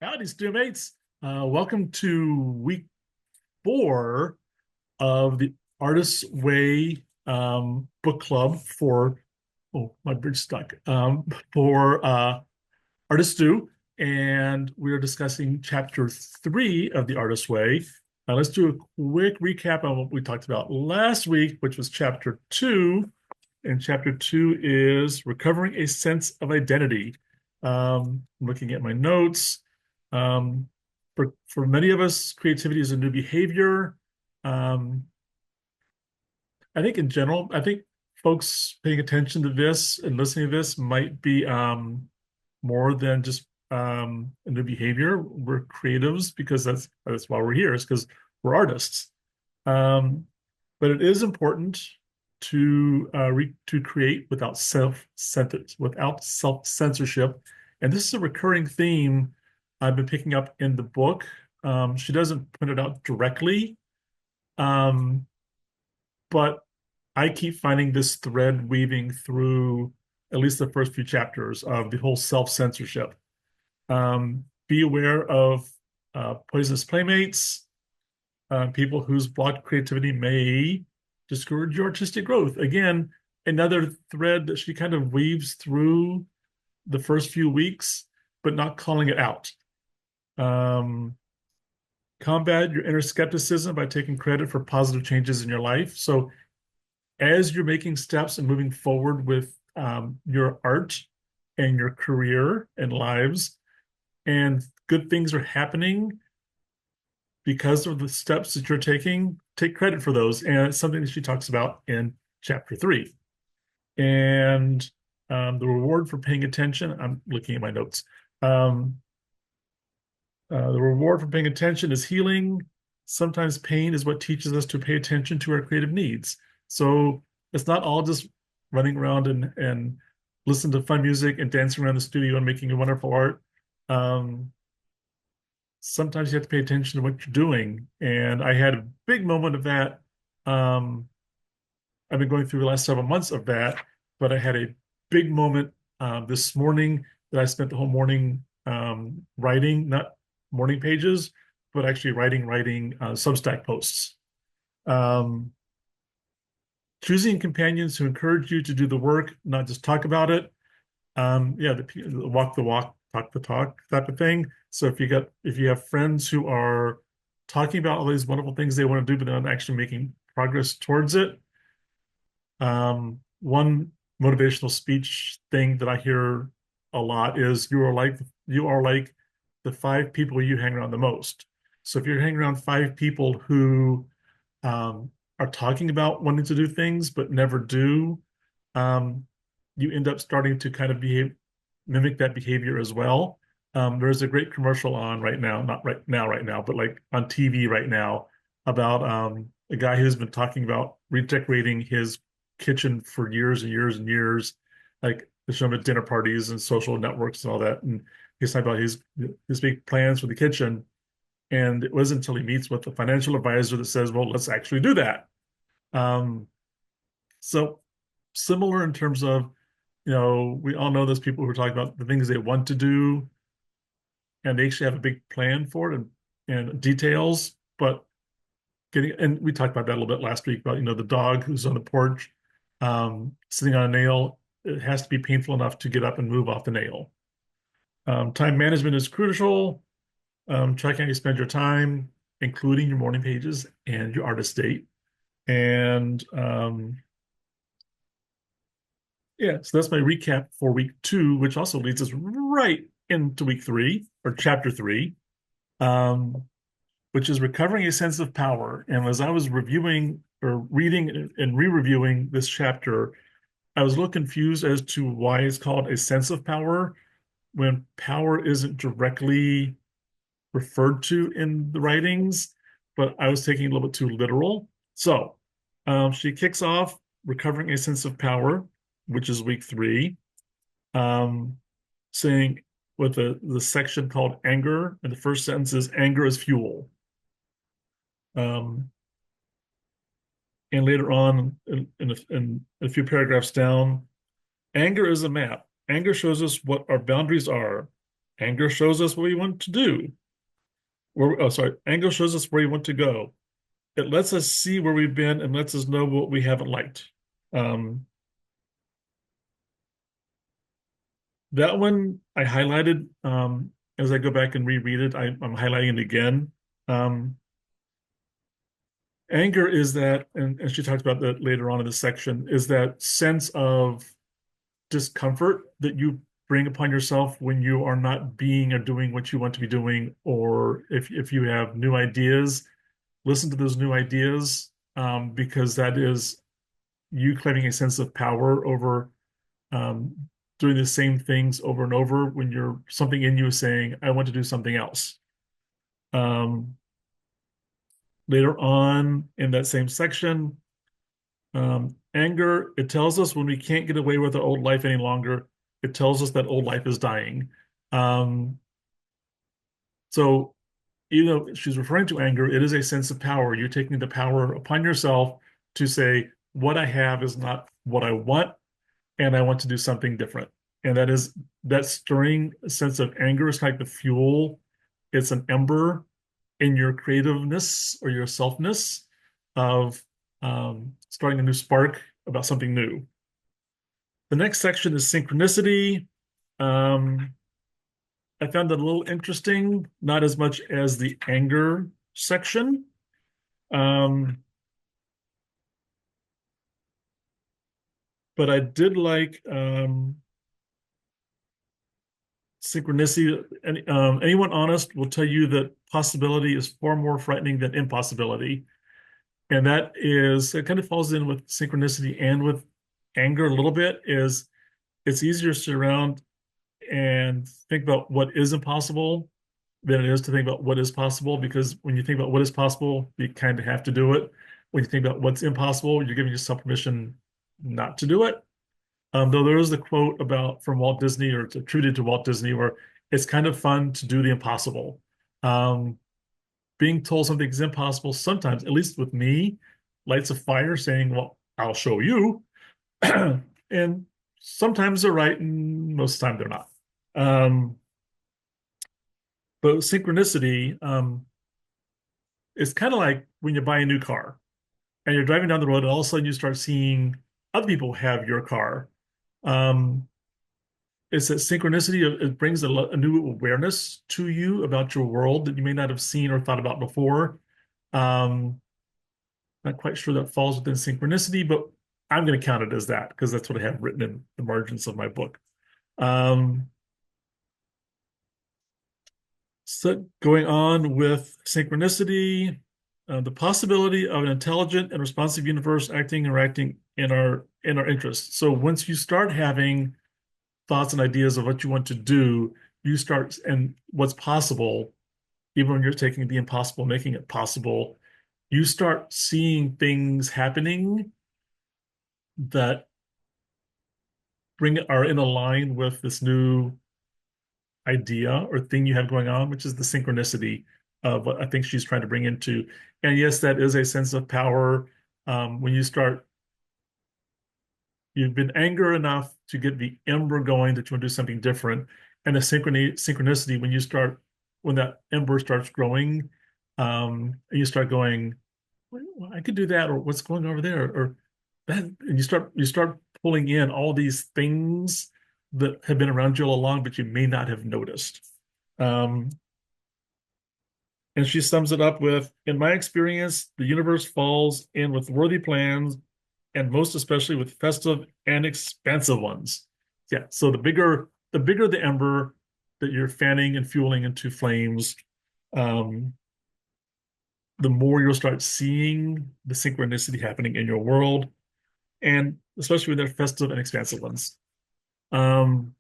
Howdy, studentmates. Welcome to week 4 of the Artist's Way book club my bridge stuck, for Artists Do. And we are discussing chapter 3 of the Artist's Way. Let's do a quick recap on what we talked about last week, which was chapter 2. And chapter 2 is recovering a sense of identity. Looking at my notes. Um, for many of us, creativity is a new behavior. Um, I think in general, I think folks paying attention to this and listening to this might be more than just a new behavior. We're creatives because that's why we're here, is because we're artists. Um, but it is important to create without self censorship, and this is a recurring theme I've been picking up in the book. She doesn't point it out directly, um, but I keep finding this thread weaving through at least the first few chapters of the whole self censorship. Be aware of poisonous playmates, people whose blocked creativity may discourage your artistic growth. Again, another thread that she kind of weaves through the first few weeks, but not calling it out. Um, Combat your inner skepticism by taking credit for positive changes in your life. So, as you're making steps and moving forward with your art and your career and lives, and good things are happening because of the steps that you're taking, take credit for those. And it's something that she talks about in chapter 3. And the reward for paying attention, I'm looking at my notes. The reward for paying attention is healing. Sometimes pain is what teaches us to pay attention to our creative needs. So it's not all just running around and listen to fun music and dancing around the studio and making wonderful art. Um, Sometimes you have to pay attention to what you're doing. And I had a big moment of that. Um, I've been going through the last several months of that, but I had a big moment this morning that I spent the whole morning writing, not morning pages, but actually writing substack posts. Um, Choosing companions who encourage you to do the work, not just talk about it. Yeah, the walk the walk, talk the talk type of thing. So if you have friends who are talking about all these wonderful things they want to do, but they're not actually making progress towards it. One motivational speech thing that I hear a lot is you are like the 5 people you hang around the most. So if you're hanging around 5 people who are talking about wanting to do things but never do, um, you end up starting to kind of mimic that behavior as well. There's a great commercial on right now, not right now, but like on TV right now about a guy who's been talking about redecorating his kitchen for years and years and years, like they show him at dinner parties and social networks and all that. And he's talking about his big plans for the kitchen. And it wasn't until he meets with a financial advisor that says, well, let's actually do that. Um, so similar in terms of, we all know those people who are talking about the things they want to do and they actually have a big plan for it and details, but and we talked about that a little bit last week about, the dog who's on the porch, sitting on a nail. It has to be painful enough to get up and move off the nail. Time management is crucial. Tracking how you spend your time, including your morning pages and your artist date. And yeah, so that's my recap for week 2, which also leads us right into week 3 or chapter 3, um, which is recovering a sense of power. And as I was reviewing or reading and re-reviewing this chapter, I was a little confused as to why it's called a sense of power when power isn't directly referred to in the writings, but I was taking it a little bit too literal. So she kicks off recovering a sense of power, which is week 3, um, saying with the section called anger, and the first sentence is anger is fuel. Um, and later on, in a few paragraphs down, anger is a map. Anger shows us what our boundaries are Anger shows us what we want to do. Oh, sorry. Anger shows us where we want to go. It lets us see where we've been and lets us know what we haven't liked. Um, that one I highlighted as I go back and reread it. I'm highlighting it again. Um, Anger is that, and she talks about that later on in the section, is that sense of discomfort that you bring upon yourself when you are not being or doing what you want to be doing, or if you have new ideas, listen to those new ideas, because that is you claiming a sense of power over um, doing the same things over and over when you're something in you is saying, I want to do something else. Um, Later on in that same section, anger, it tells us when we can't get away with our old life any longer, it tells us that old life is dying. Um, so, you know, she's referring to anger, it is a sense of power. You're taking the power upon yourself to say, what I have is not what I want, and I want to do something different. And that stirring sense of anger is like the fuel. It's an ember in your creativeness or your selfness of starting a new spark about something new. The next section is synchronicity. Um, I found that a little interesting, not as much as the anger section. Um, but I did like synchronicity. Anyone honest will tell you that possibility is far more frightening than impossibility. And that is, it kind of falls in with synchronicity and with anger a little bit, is it's easier to sit around and think about what is impossible than it is to think about what is possible. Because when you think about what is possible, you kind of have to do it. When you think about what's impossible, you're giving yourself permission not to do it. Though there is the quote about from Walt Disney or attributed to Walt Disney where it's kind of fun to do the impossible. Um, Being told something is impossible sometimes, at least with me, lights a fire saying, well, I'll show you. And sometimes they're right, and most of the time they're not. Um, but synchronicity is kind of like when you buy a new car and you're driving down the road, and all of a sudden you start seeing other people have your car. Um, it's that synchronicity, it brings a new awareness to you about your world that you may not have seen or thought about before. Um, Not quite sure that falls within synchronicity, but I'm going to count it as that because that's what I have written in the margins of my book. Um, so going on with synchronicity, the possibility of an intelligent and responsive universe acting and interacting in our interests. So once you start having thoughts and ideas of what you want to do, you start and what's possible, even when you're taking the impossible, making it possible, you start seeing things happening that bring are in a line with this new idea or thing you have going on, which is the synchronicity of what I think she's trying to bring into. And yes, that is a sense of power. When you start, you've been anger enough to get the ember going that you want to do something different. And the synchronicity, when you start, when that ember starts growing, and you start going, well, I could do that, or what's going over there, or that, and you start pulling in all these things that have been around you all along, but you may not have noticed. Um, and she sums it up with, in my experience, the universe falls in with worthy plans, and most especially with festive and expansive ones. Yeah, so the bigger the ember that you're fanning and fueling into flames, um, the more you'll start seeing the synchronicity happening in your world, and especially when they're festive and expansive ones. Um,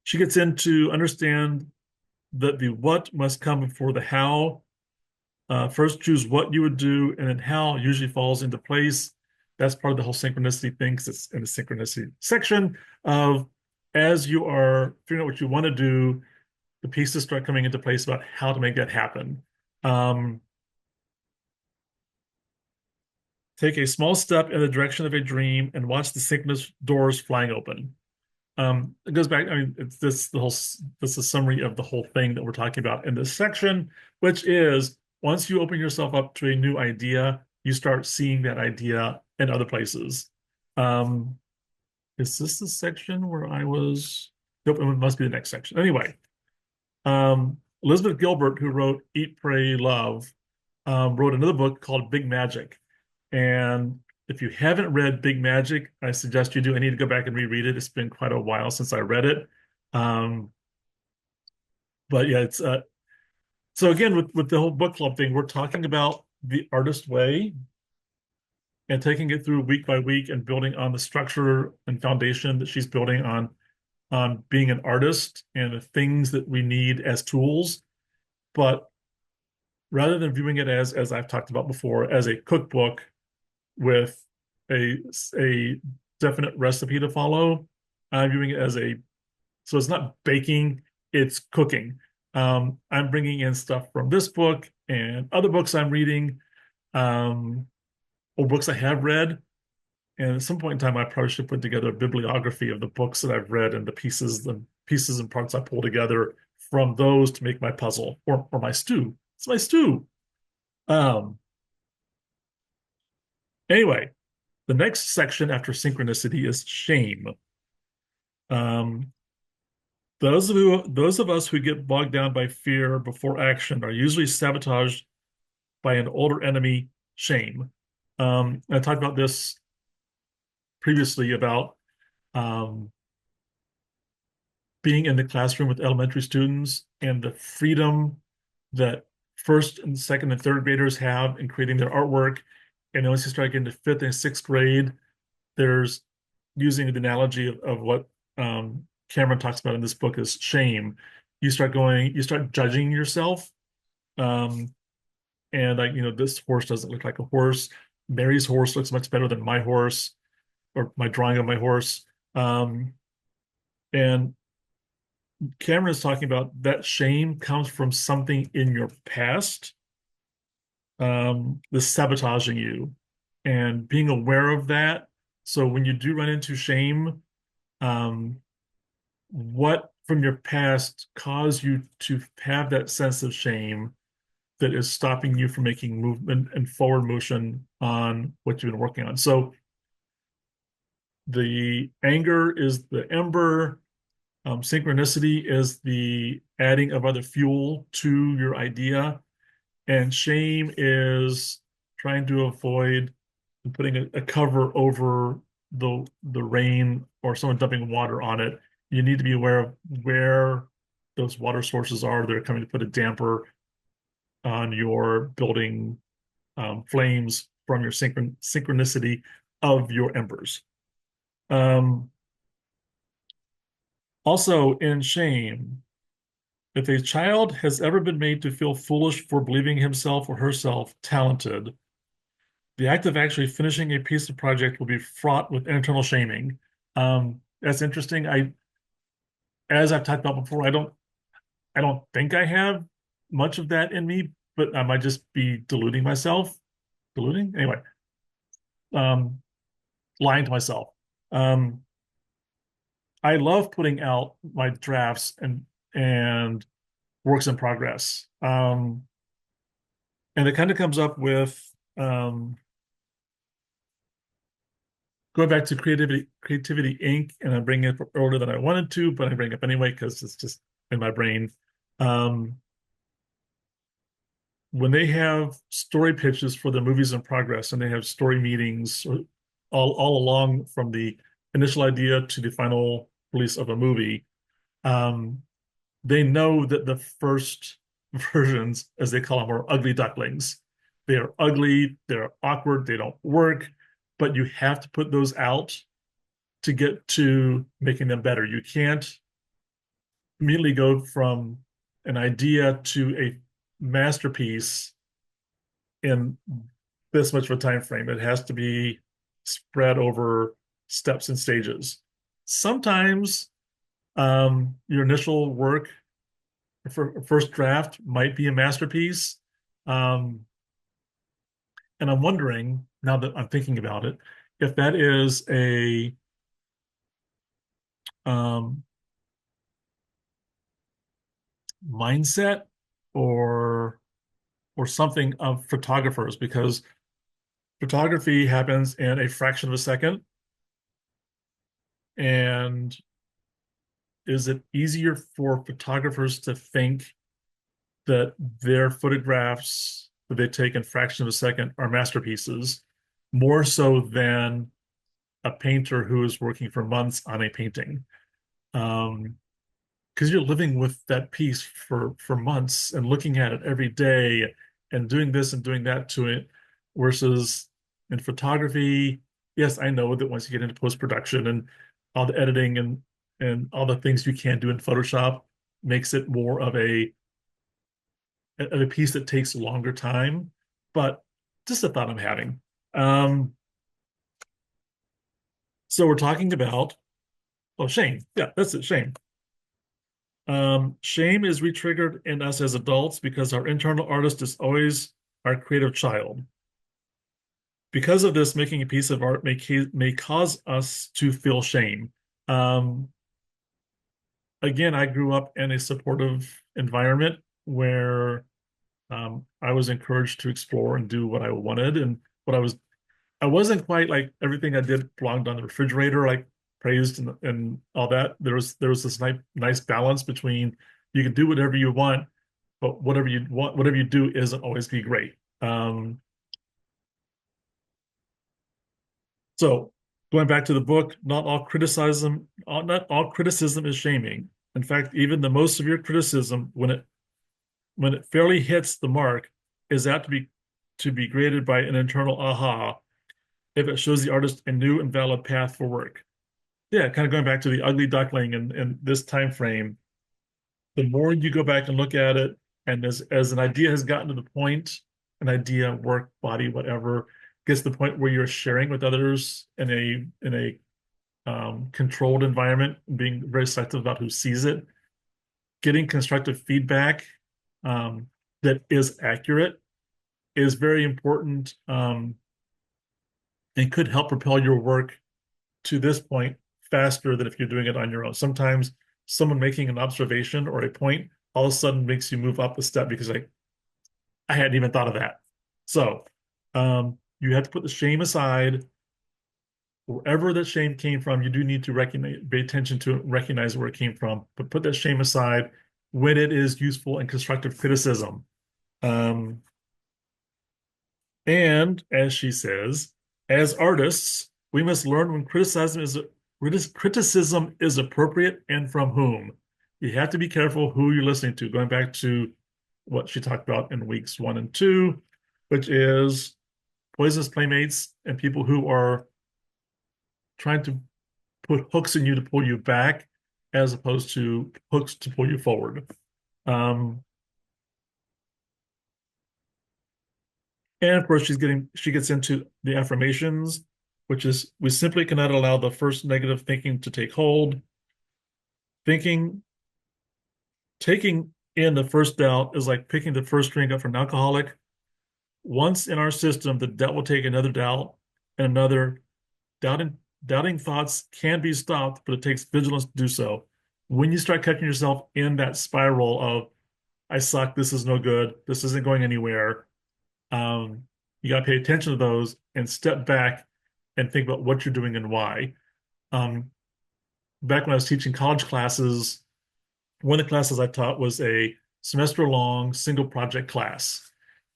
she gets into understand that the what must come before the how. First, choose what you would do, and then how usually falls into place. That's part of the whole synchronicity thing, because it's in the synchronicity section of as you are figuring out what you want to do, the pieces start coming into place about how to make that happen. Um, Take a small step in the direction of a dream and watch the synchronous doors flying open. It goes back. I mean, it's this is a summary of the whole thing that we're talking about in this section, which is once you open yourself up to a new idea, you start seeing that idea in other places. Um, is this the section where I was? Nope, it must be the next section. Anyway, Elizabeth Gilbert, who wrote Eat, Pray, Love, wrote another book called Big Magic. And if you haven't read Big Magic, I suggest you do. I need to go back and reread it. It's been quite a while since I read it. Um, but yeah, it's so again with the whole book club thing, we're talking about the artist way and taking it through week by week and building on the structure and foundation that she's building on being an artist and the things that we need as tools. But rather than viewing it as I've talked about before, as a cookbook with a a definite recipe to follow, I'm viewing it as a so it's not baking, it's cooking. I'm bringing in stuff from this book and other books I'm reading, um, or books I have read. And at some point in time, I probably should put together a bibliography of the books that I've read and the pieces and parts I pull together from those to make my puzzle or my stew. It's my stew. Um, anyway, the next section after synchronicity is shame. Um, those of us who get bogged down by fear before action are usually sabotaged by an older enemy, shame. I talked about this previously about um, being in the classroom with elementary students and the freedom that first and second and third graders have in creating their artwork. And once you start getting to fifth and sixth grade, there's using the analogy of what Cameron talks about in this book is shame. You start judging yourself. Um, and like, this horse doesn't look like a horse. Mary's horse looks much better than my horse or my drawing of my horse. And Cameron is talking about that shame comes from something in your past, the sabotaging you and being aware of that. So when you do run into shame, um, what from your past caused you to have that sense of shame that is stopping you from making movement and forward motion on what you've been working on? So the anger is the ember, synchronicity is the adding of other fuel to your idea, and shame is trying to avoid putting a cover over the rain or someone dumping water on it. You need to be aware of where those water sources are. They're coming to put a damper on your building flames from your synchronicity of your embers. Um, Also, in shame, if a child has ever been made to feel foolish for believing himself or herself talented, the act of actually finishing a piece of project will be fraught with internal shaming. That's interesting. As I've talked about before, I don't think I have much of that in me, but I might just be deluding myself. Deluding? Anyway, um, lying to myself. Um, I love putting out my drafts and works in progress. And it kind of comes up with um, going back to Creativity Inc. And I'm bringing it earlier than I wanted to, but I bring it up anyway because it's just in my brain. Um, when they have story pitches for the movies in progress and they have story meetings all along from the initial idea to the final release of a movie, um, they know that the first versions, as they call them, are ugly ducklings. They are ugly, they're awkward, they don't work, but you have to put those out to get to making them better. You can't immediately go from an idea to a masterpiece in this much of a time frame. It has to be spread over steps and stages. Sometimes your initial work for first draft might be a masterpiece. Um, and I'm wondering, now that I'm thinking about it, if that is um, mindset or something of photographers because photography happens in a fraction of a second. And is it easier for photographers to think that their photographs that they take in fraction of a second are masterpieces more so than a painter who is working for months on a painting? Um, because you're living with that piece for months and looking at it every day and doing this and doing that to it versus in photography. Yes, I know that once you get into post-production and all the editing and all the things you can do in Photoshop makes it more of a piece that takes longer time, but just a thought I'm having. um so we're talking about, oh, shame. Yeah, that's it, shame. Shame is retriggered in us as adults because our internal artist is always our creative child. Because of this, making a piece of art may cause us to feel shame. Um, again, I grew up in a supportive environment where I was encouraged to explore and do what I wanted and what I wasn't quite like everything I did belonged on the refrigerator, like praised and all that. There was this nice balance between you can do whatever you want, but whatever you do isn't always be great. So going back to the book, not all criticism is shaming. In fact, even the most severe criticism, when it fairly hits the mark, is apt to be graded by an internal aha if it shows the artist a new and valid path for work. Yeah, kind of going back to the ugly duckling and this time frame, the more you go back and look at it, and as an idea has gotten to the point, an idea, work, body, whatever, gets to the point where you're sharing with others in a controlled environment, being very selective about who sees it, getting constructive feedback that is accurate is very important, and could help propel your work to this point faster than if you're doing it on your own. Sometimes someone making an observation or a point all of a sudden makes you move up a step because like I hadn't even thought of that. So you have to put the shame aside. Wherever that shame came from, you do need to recognize, pay attention to it, recognize where it came from, but put that shame aside when it is useful and constructive criticism. Um, and as she says, as artists, we must learn when criticism is appropriate and from whom. You have to be careful who you're listening to. Going back to what she talked about in weeks 1 and 2, which is poisonous playmates and people who are trying to put hooks in you to pull you back, as opposed to hooks to pull you forward. Um, And of course, she gets into the affirmations, which is we simply cannot allow the first negative thinking to take hold. Thinking, taking in the first doubt is like picking the first drink up from an alcoholic. Once in our system, the doubt will take another doubt and another. Doubting, doubting thoughts can be stopped, but it takes vigilance to do so. When you start catching yourself in that spiral of I suck, this is no good, this isn't going anywhere, um, you got to pay attention to those and step back and think about what you're doing and why. Um, back when I was teaching college classes, one of the classes I taught was a semester long single project class.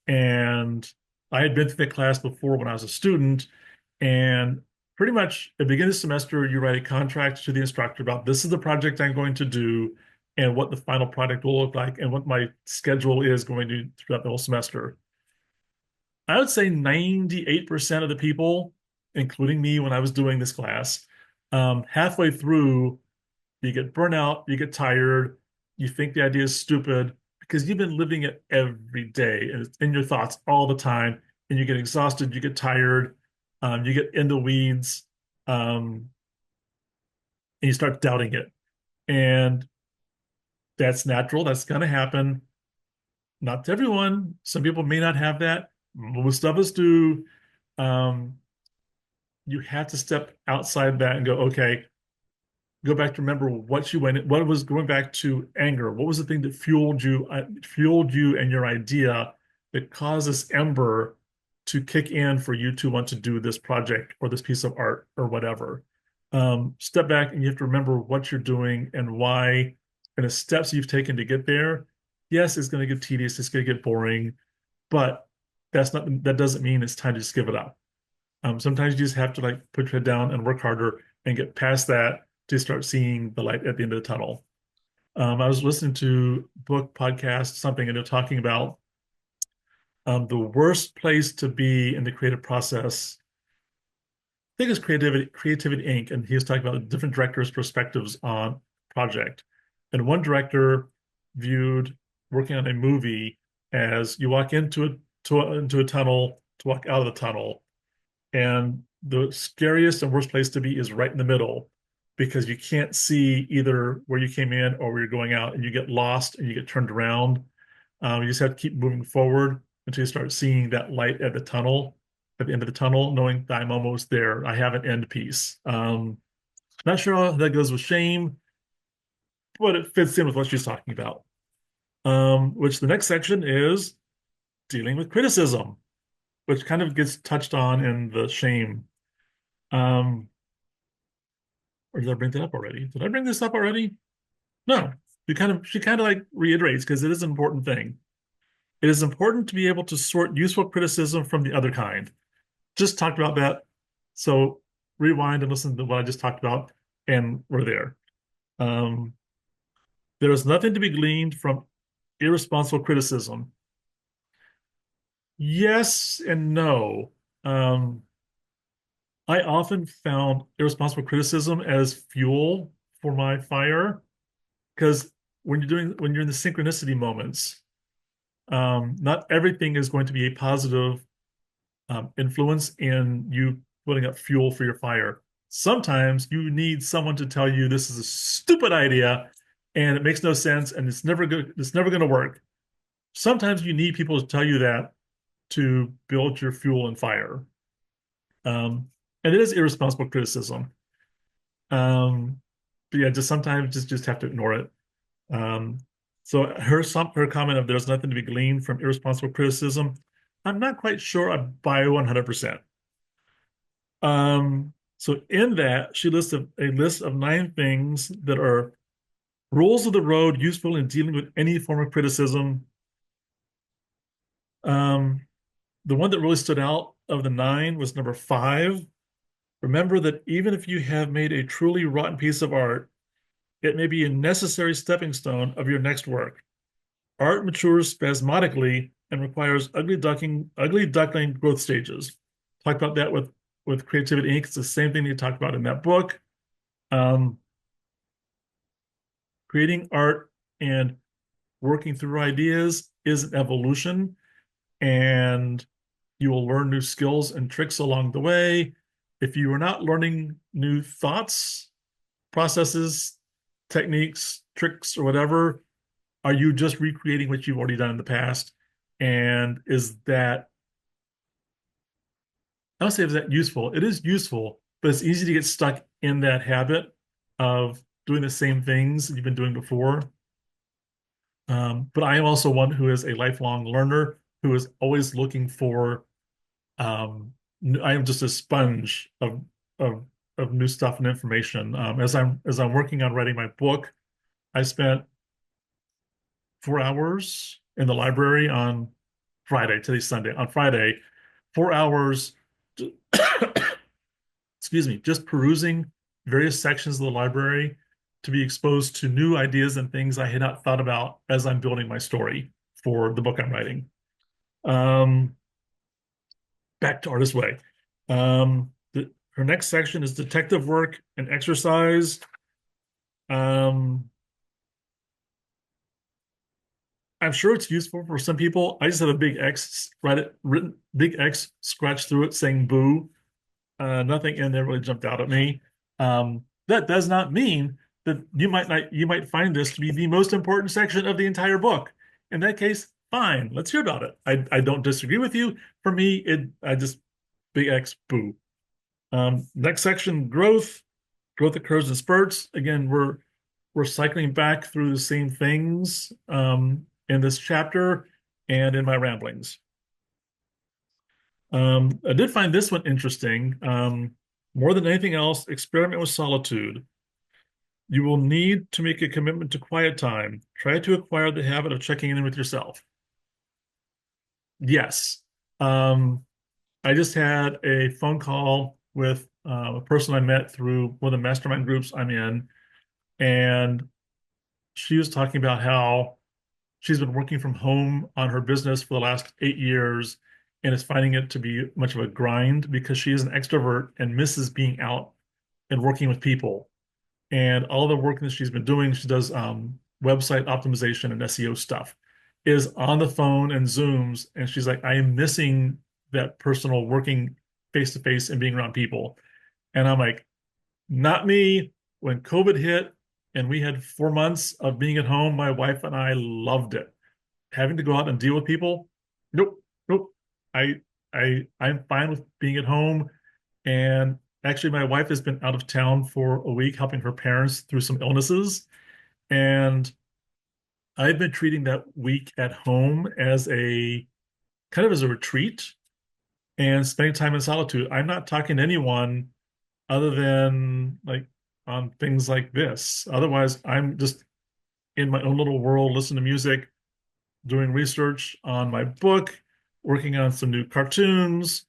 And I had been through the class before when I was a student. And pretty much at the beginning of the semester, you write a contract to the instructor about this is the project I'm going to do and what the final product will look like and what my schedule is going to throughout the whole semester. I would say 98% of the people, including me when I was doing this class, halfway through, you get burnout, you get tired, you think the idea is stupid because you've been living it every day and it's in your thoughts all the time, and you get exhausted, you get tired, you get in the weeds, and you start doubting it. And that's natural, that's going to happen. Not to everyone. Some people may not have that. Most of us do. Um, you have to step outside that and go, okay, go back to remember what you went, what was going back to anger. What was the thing that fueled you and your idea that caused this ember to kick in for you to want to do this project or this piece of art or whatever. Step back and you have to remember what you're doing and why and the steps you've taken to get there. Yes, it's going to get tedious, it's going to get boring, but that doesn't mean it's time to just give it up. Sometimes you just have to like put your head down and work harder and get past that to start seeing the light at the end of the tunnel. I was listening to book, podcast, something, and they're talking about the worst place to be in the creative process. I think it's Creativity Inc. And he was talking about different directors' perspectives on project. And one director viewed working on a movie as you walk into a tunnel to walk out of the tunnel. And the scariest and worst place to be is right in the middle because you can't see either where you came in or where you're going out, and you get lost and you get turned around. You just have to keep moving forward until you start seeing that light at the end of the tunnel, knowing that I'm almost there. I have an end piece. Not sure how that goes with shame, but it fits in with what she's talking about. Which the next section is dealing with criticism, which kind of gets touched on in the shame. Um, or did I bring that up already? Did I bring this up already? No. She kind of like reiterates because it is an important thing. It is important to be able to sort useful criticism from the other kind. Just talked about that. So rewind and listen to what I just talked about, and we're there. Um, there is nothing to be gleaned from irresponsible criticism. Yes and no. Um, I often found irresponsible criticism as fuel for my fire because when you're in the synchronicity moments, not everything is going to be a positive influence in you putting up fuel for your fire. Sometimes you need someone to tell you this is a stupid idea and it makes no sense and it's never going to work. Sometimes you need people to tell you that to build your fuel and fire. Um, and it is irresponsible criticism. Um, but yeah, just sometimes just have to ignore it. Um, so her comment of there's nothing to be gleaned from irresponsible criticism, I'm not quite sure I buy 100%. So in that, she lists a list of 9 things that are rules of the road useful in dealing with any form of criticism. Um, the one that really stood out of the 9 was number 5. Remember that even if you have made a truly rotten piece of art, it may be a necessary stepping stone of your next work. Art matures spasmodically and requires ugly duckling growth stages. Talk about that with Creativity Inc. It's the same thing you talked about in that book. Um, Creating art and working through ideas is an evolution, and you will learn new skills and tricks along the way. If you are not learning new thoughts, processes, techniques, tricks, or whatever, are you just recreating what you've already done in the past? And I don't say is that useful? It is useful, but it's easy to get stuck in that habit of doing the same things you've been doing before. But I am also one who is a lifelong learner who is always looking for. I am just a sponge of of new stuff and information. As I'm working on writing my book, I spent 4 hours in the library on Friday. Today's Sunday. On Friday, 4 hours. Excuse me, just perusing various sections of the library to be exposed to new ideas and things I had not thought about as I'm building my story for the book I'm writing. Um, Back to Artist Way. Her next section is detective work and exercise. Um, I'm sure it's useful for some people. I just have a big X, written big X scratched through it saying boo. Nothing in there really jumped out at me. That does not mean that you might find this to be the most important section of the entire book. In that case, fine, let's hear about it. I don't disagree with you. For me, I just big X boo. Next section, growth. growth occurs in spurts. Again, we're cycling back through the same things in this chapter and in my ramblings. I did find this one interesting. More than anything else, experiment with solitude. You will need to make a commitment to quiet time. Try to acquire the habit of checking in with yourself. Yes. Um, I just had a phone call with a person I met through one of the mastermind groups I'm in, and she was talking about how she's been working from home on her business for the last 8 years and is finding it to be much of a grind because she is an extrovert and misses being out and working with people. And all the work that she's been doing, she does website optimization and SEO stuff, is on the phone and Zooms. And she's like, I am missing that personal working face to face and being around people. And I'm like, not me. When COVID hit and we had 4 months of being at home, my wife and I loved it. Having to go out and deal with people, nope, nope. I'm fine with being at home. And actually, my wife has been out of town for a week helping her parents through some illnesses. And I've been treating that week at home as a kind of as a retreat and spending time in solitude. I'm not talking to anyone other than like on things like this. Otherwise, I'm just in my own little world, listening to music, doing research on my book, working on some new cartoons,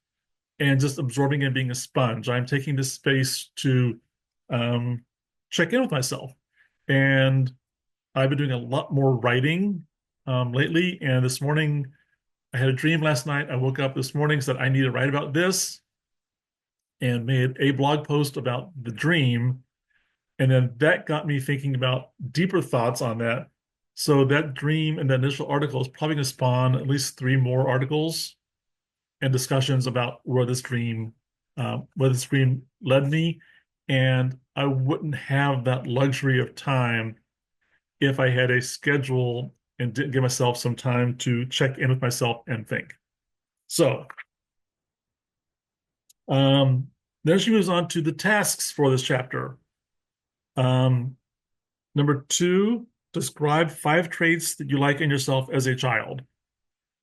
and just absorbing and being a sponge. I'm taking this space to um, check in with myself. And I've been doing a lot more writing lately. And this morning, I had a dream last night. I woke up this morning, said, I need to write about this, and made a blog post about the dream. And then that got me thinking about deeper thoughts on that. So that dream and that initial article is probably going to spawn at least three more articles and discussions about where this dream led me. And I wouldn't have that luxury of time if I had a schedule and didn't give myself some time to check in with myself and think. So um, then she moves on to the tasks for this chapter. Um, Number two, describe 5 traits that you like in yourself as a child,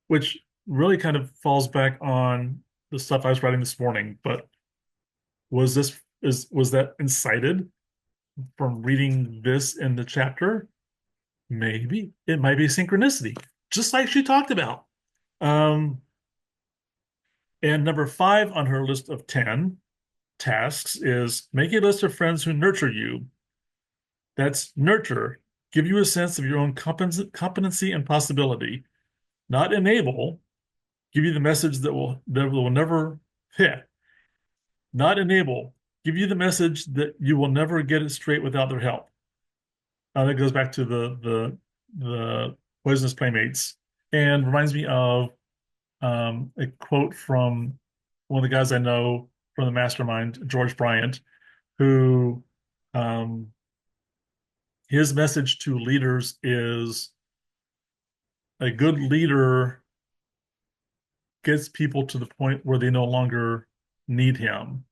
which really kind of falls back on the stuff I was writing this morning. But was that incited from reading this in the chapter? Maybe it might be synchronicity, just like she talked about. Um, and number 5 on her list of 10 tasks is make a list of friends who nurture you. That's nurture, give you a sense of your own competency and possibility, not enable, give you the message that will never hit, not enable, give you the message that you will never get it straight without their help. That goes back to the poisonous playmates and reminds me of a quote from one of the guys I know from the mastermind, George Bryant, who his message to leaders is a good leader gets people to the point where they no longer need him.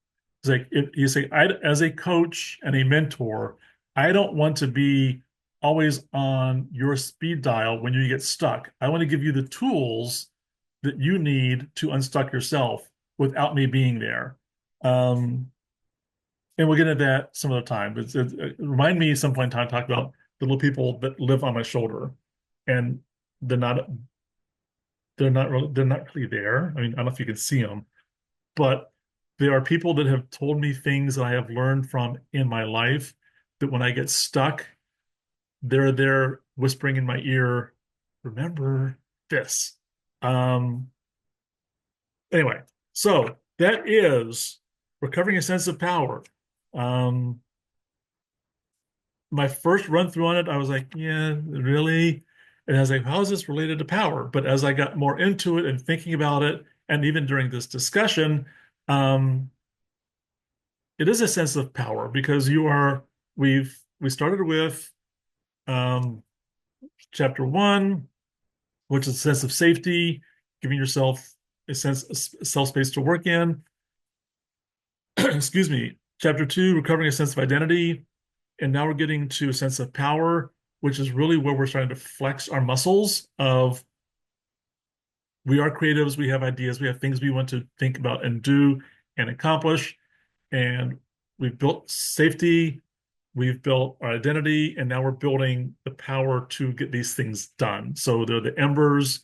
It's like he's like, as a coach and a mentor, I don't want to be always on your speed dial when you get stuck. I want to give you the tools that you need to unstuck yourself without me being there. Um, and we'll get into that some other time. But remind me some point in time to talk about the little people that live on my shoulder, and they're not they're not really there. I mean, I don't know if you can see them, but there are people that have told me things that I have learned from in my life that when I get stuck, they're there whispering in my ear, remember this. Um, anyway, so that is recovering a sense of power. Um, my first run through on it, I was like, yeah, really? And I was like, how is this related to power? But as I got more into it and thinking about it, and even during this discussion, um, it is a sense of power because we started with um, chapter 1, which is a sense of safety, giving yourself a sense of self space to work in. Excuse me. Chapter 2, recovering a sense of identity. And now we're getting to a sense of power, which is really where we're starting to flex our muscles of we are creatives, we have ideas, we have things we want to think about and do and accomplish. And we've built safety, we've built our identity, and now we're building the power to get these things done. So they're the embers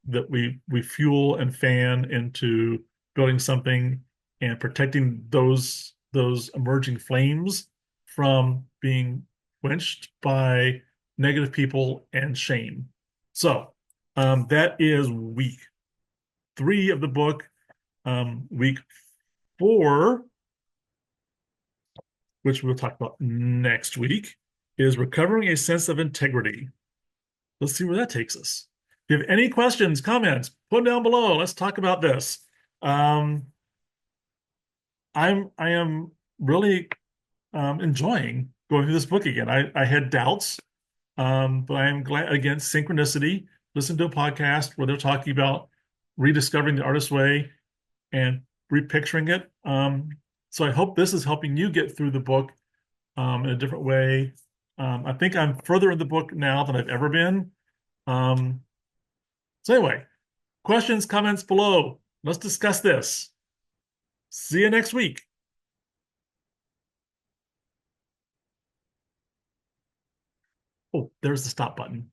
that we fuel and fan into building something and protecting those emerging flames from being quenched by negative people and shame. So that is week 3 of the book. Week 4, which we'll talk about next week, is recovering a sense of integrity. Let's see where that takes us. If you have any questions, comments, put them down below. Let's talk about this. Um, I am really enjoying going through this book again. I had doubts, but I am glad again, synchronicity. Listen to a podcast where they're talking about rediscovering the artist's way and repicturing it. So I hope this is helping you get through the book in a different way. I think I'm further in the book now than I've ever been. Um, so anyway, questions, comments below. Let's discuss this. See you next week. Oh, there's the stop button.